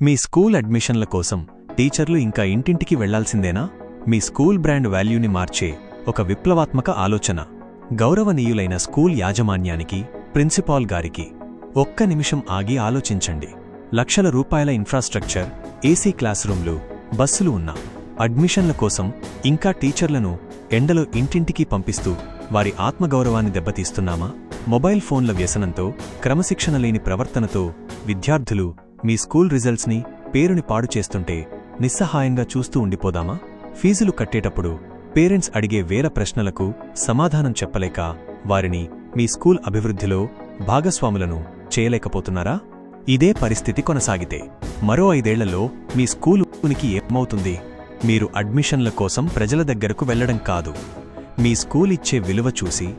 మీ school అడ్మిషన్ల కోసం టీచర్లు ఇంకా ఇంటింటికి వెళ్లాల్సిందేనా? మీ స్కూల్ బ్రాండ్ వాల్యూని మార్చే ఒక విప్లవాత్మక ఆలోచన. గౌరవనీయులైన స్కూల్ యాజమాన్యానికి, ప్రిన్సిపాల్ గారికి ఒక్క నిమిషం ఆగి ఆలోచించండి. లక్షల రూపాయల ఇన్ఫ్రాస్ట్రక్చర్, ఏసీ క్లాస్ రూమ్లు, బస్సులు ఉన్న అడ్మిషన్ల కోసం ఇంకా టీచర్లను ఎండలో ఇంటింటికి పంపిస్తూ వారి ఆత్మగౌరవాన్ని దెబ్బతీస్తున్నామా? మొబైల్ ఫోన్ల వ్యసనంతో, క్రమశిక్షణ లేని ప్రవర్తనతో విద్యార్థులు మీ స్కూల్ రిజల్ట్స్ని, పేరుని పాడు చేస్తుంటే నిస్సహాయంగా చూస్తూ ఉండిపోదామా? ఫీజులు కట్టేటప్పుడు పేరెంట్స్ అడిగే వేల ప్రశ్నలకు సమాధానం చెప్పలేక వారిని మీ స్కూల్ అభివృద్ధిలో భాగస్వాములను చేయలేకపోతున్నారా? ఇదే పరిస్థితి కొనసాగితే మరో 5 ఏళ్లలో మీ స్కూలు ఉనికి ఏమవుతుంది? మీరు అడ్మిషన్ల కోసం ప్రజల దగ్గరకు వెళ్లడం కాదు, మీ స్కూల్ ఇచ్చే విలువ చూసి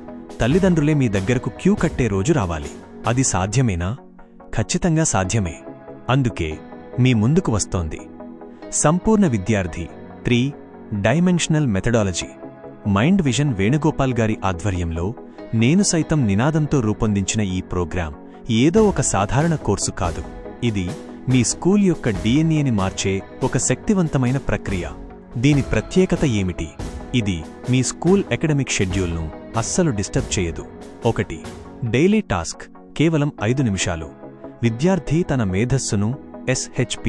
తల్లిదండ్రులే మీ దగ్గరకు క్యూ కట్టే రోజు రావాలి. అది సాధ్యమేనా? ఖచ్చితంగా సాధ్యమే. అందుకే మీ ముందుకు వస్తోంది సంపూర్ణ విద్యార్థి 3 dimensional methodology. Mind vision Venugopal గారి ఆధ్వర్యంలో నేను సైతం నినాదంతో రూపొందించిన ఈ ప్రోగ్రాం ఏదో ఒక సాధారణ కోర్సు కాదు. ఇది మీ స్కూల్ యొక్క డిఎన్ఏని మార్చే ఒక శక్తివంతమైన ప్రక్రియ. దీని ప్రత్యేకత ఏమిటి? ఇది మీ స్కూల్ అకాడమిక్ షెడ్యూల్ను అస్సలు డిస్టర్బ్ చేయదు. 1. డైలీ టాస్క్, కేవలం 5 నిమిషాలు. విద్యార్థి తన మేధస్సును SHP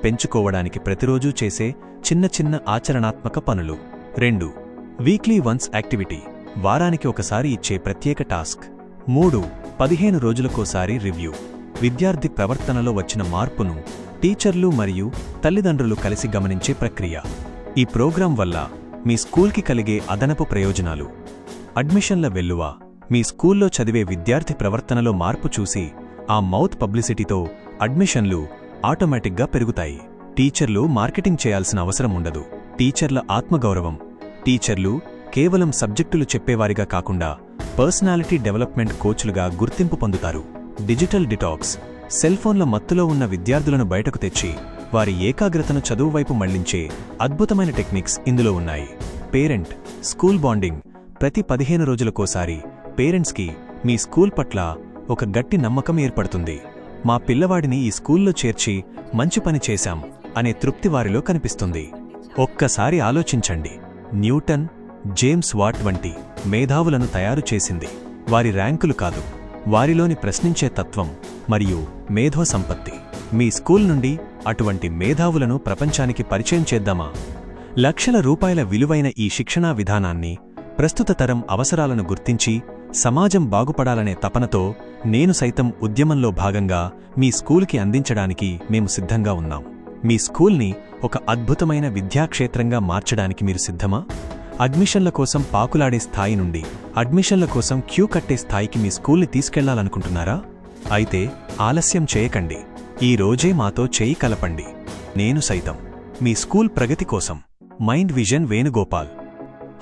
పెంచుకోవడానికి ప్రతిరోజూ చేసే చిన్న చిన్న ఆచరణాత్మక పనులు. 2. వీక్లీ వన్స్ యాక్టివిటీ, వారానికి ఒకసారి ఇచ్చే ప్రత్యేక టాస్క్. 3. 15 రోజులకోసారి రివ్యూ, విద్యార్థి ప్రవర్తనలో వచ్చిన మార్పును టీచర్లు మరియు తల్లిదండ్రులు కలిసి గమనించే ప్రక్రియ. ఈ ప్రోగ్రాం వల్ల మీ స్కూల్కి కలిగే అదనపు ప్రయోజనాలు: అడ్మిషన్ల వెల్లువ, మీ స్కూల్లో చదివే విద్యార్థి ప్రవర్తనలో మార్పు చూసి ఆ మౌత్ పబ్లిసిటీతో అడ్మిషన్లు ఆటోమేటిక్గా పెరుగుతాయి. టీచర్లు మార్కెటింగ్ చేయాల్సిన అవసరం ఉండదు. టీచర్ల ఆత్మగౌరవం, టీచర్లు కేవలం సబ్జెక్టులు చెప్పేవారిగా కాకుండా పర్సనాలిటీ డెవలప్మెంట్ కోచ్లుగా గుర్తింపు పొందుతారు. డిజిటల్ డిటాక్స్, సెల్ఫోన్ల మత్తులో ఉన్న విద్యార్థులను బయటకు తెచ్చి వారి ఏకాగ్రతను చదువు వైపు మళ్లించే అద్భుతమైన టెక్నిక్స్ ఇందులో ఉన్నాయి. పేరెంట్ స్కూల్ బాండింగ్, ప్రతి 15 రోజులకోసారి పేరెంట్స్కి మీ స్కూల్ పట్ల ఒక గట్టి నమ్మకం ఏర్పడుతుంది. మా పిల్లవాడిని ఈ స్కూల్లో చేర్చి మంచి పని చేశాం అనే తృప్తి వారిలో కనిపిస్తుంది. ఒక్కసారి ఆలోచించండి, న్యూటన్, జేమ్స్ వాట్ వంటి మేధావులను తయారు చేసింది వారి ర్యాంకులు కాదు, వారిలోని ప్రశ్నించే తత్వం మరియు మేధో సంపత్తి. మీ స్కూల్ నుండి అటువంటి మేధావులను ప్రపంచానికి పరిచయం చేద్దామా? లక్షల రూపాయల విలువైన ఈ శిక్షణా విధానాన్ని ప్రస్తుత తరం అవసరాలను గుర్తించి సమాజం బాగుపడాలనే తపనతో నేను సైతం ఉద్యమంలో భాగంగా మీ స్కూల్కి అందించడానికి మేము సిద్ధంగా ఉన్నాం. మీ స్కూల్ని ఒక అద్భుతమైన విద్యాక్షేత్రంగా మార్చడానికి మీరు సిద్ధమా? అడ్మిషన్ల కోసం పాకులాడే స్థాయి నుండి అడ్మిషన్ల కోసం క్యూ కట్టే స్థాయికి మీ స్కూల్ని తీసుకెళ్లాలనుకుంటున్నారా? అయితే ఆలస్యం చేయకండి, ఈ రోజే మాతో చేయి కలపండి. నేను సైతం మీ స్కూల్ ప్రగతి కోసం. Mind vision Venugopal.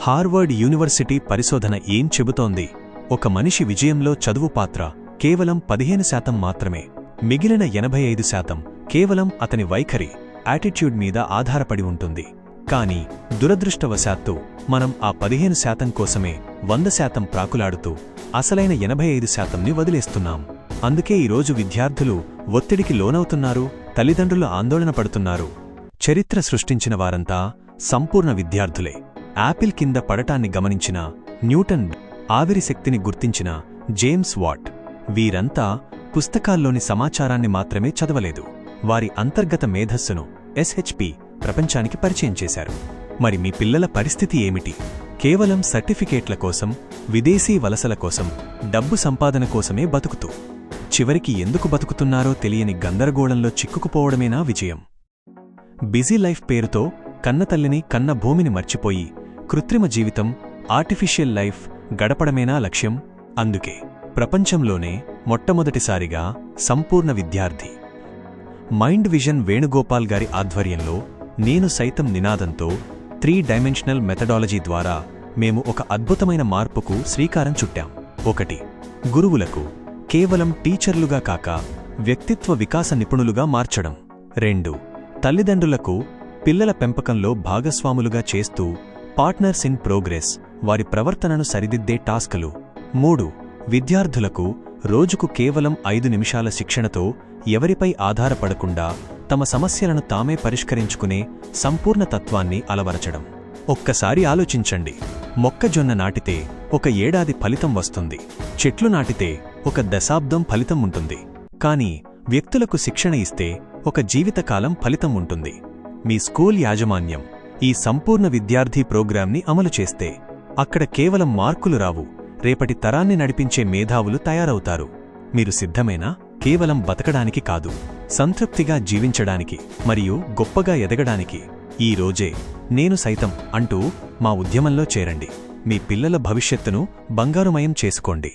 Harvard university పరిశోధన ఏం చెబుతోంది? ఒక మనిషి విజయంలో చదువు పాత్ర కేవలం 15% మాత్రమే. మిగిలిన 85% కేవలం అతని వైఖరి, యాటిట్యూడ్ మీద ఆధారపడి ఉంటుంది. కానీ దురదృష్టవశాత్తు మనం ఆ 15% కోసమే 100% ప్రాకులాడుతూ అసలైన 85%ని వదిలేస్తున్నాం. అందుకే ఈరోజు విద్యార్థులు ఒత్తిడికి లోనవుతున్నారు, తల్లిదండ్రులు ఆందోళన పడుతున్నారు. చరిత్ర సృష్టించిన వారంతా సంపూర్ణ విద్యార్థులే. యాపిల్ కింద పడటాన్ని గమనించిన న్యూటన్, ఆవిరి శక్తిని గుర్తించిన జేమ్స్ వాట్, వీరంతా పుస్తకాల్లోని సమాచారాన్ని మాత్రమే చదవలేదు, వారి అంతర్గత మేధస్సును SHP ప్రపంచానికి పరిచయం చేశారు. మరి మీ పిల్లల పరిస్థితి ఏమిటి? కేవలం సర్టిఫికేట్ల కోసం, విదేశీ వలసల కోసం, డబ్బు సంపాదన కోసమే బతుకుతూ చివరికి ఎందుకు బతుకుతున్నారో తెలియని గందరగోళంలో చిక్కుకుపోవడమేనా విజయం? బిజీ లైఫ్ పేరుతో కన్నతల్లిని, కన్న భూమిని మర్చిపోయి కృత్రిమ జీవితం, ఆర్టిఫిషియల్ లైఫ్ గడపడమేనా లక్ష్యం? అందుకే ప్రపంచంలోనే మొట్టమొదటిసారిగా సంపూర్ణ విద్యార్థి మైండ్ విజన్ వేణుగోపాల్ గారి ఆధ్వర్యంలో నేను సైతం నినాదంతో 3 డైమెన్షనల్ మెథడాలజీ ద్వారా మేము ఒక అద్భుతమైన మార్పుకు శ్రీకారం చుట్టాం. 1. గురువులకు కేవలం టీచర్లుగా కాక వ్యక్తిత్వ వికాస నిపుణులుగా మార్చడం. 2. తల్లిదండ్రులకు పిల్లల పెంపకంలో భాగస్వాములుగా చేస్తూ పార్ట్నర్స్ ఇన్ ప్రోగ్రెస్, వారి ప్రవర్తనను సరిదిద్దే టాస్కులు. 3. విద్యార్థులకు రోజుకు కేవలం 5 నిమిషాల శిక్షణతో ఎవరిపై ఆధారపడకుండా తమ సమస్యలను తామే పరిష్కరించుకునే సంపూర్ణ తత్వాన్ని అలవరచడం. ఒక్కసారి ఆలోచించండి. మొక్కజొన్న నాటితే 1 ఏడాది ఫలితం వస్తుంది, చెట్లు నాటితే 1 దశాబ్దం ఫలితం ఉంటుంది. కానీ వ్యక్తులకు శిక్షణ ఇస్తే 1 జీవితకాలం ఫలితం ఉంటుంది. మీ స్కూల్ యాజమాన్యం ఈ సంపూర్ణ విద్యార్థి ప్రోగ్రాంని అమలు చేస్తే అక్కడ కేవలం మార్కులు రావు, రేపటి తరాన్ని నడిపించే మేధావులు తయారవుతారు. మీరు సిద్ధమేనా? కేవలం బతకడానికి కాదు, సంతృప్తిగా జీవించడానికి మరియు గొప్పగా ఎదగడానికి ఈ రోజే నేను సైతం అంటూ మా ఉద్యమంలో చేరండి. మీ పిల్లల భవిష్యత్తును బంగారుమయం చేసుకోండి.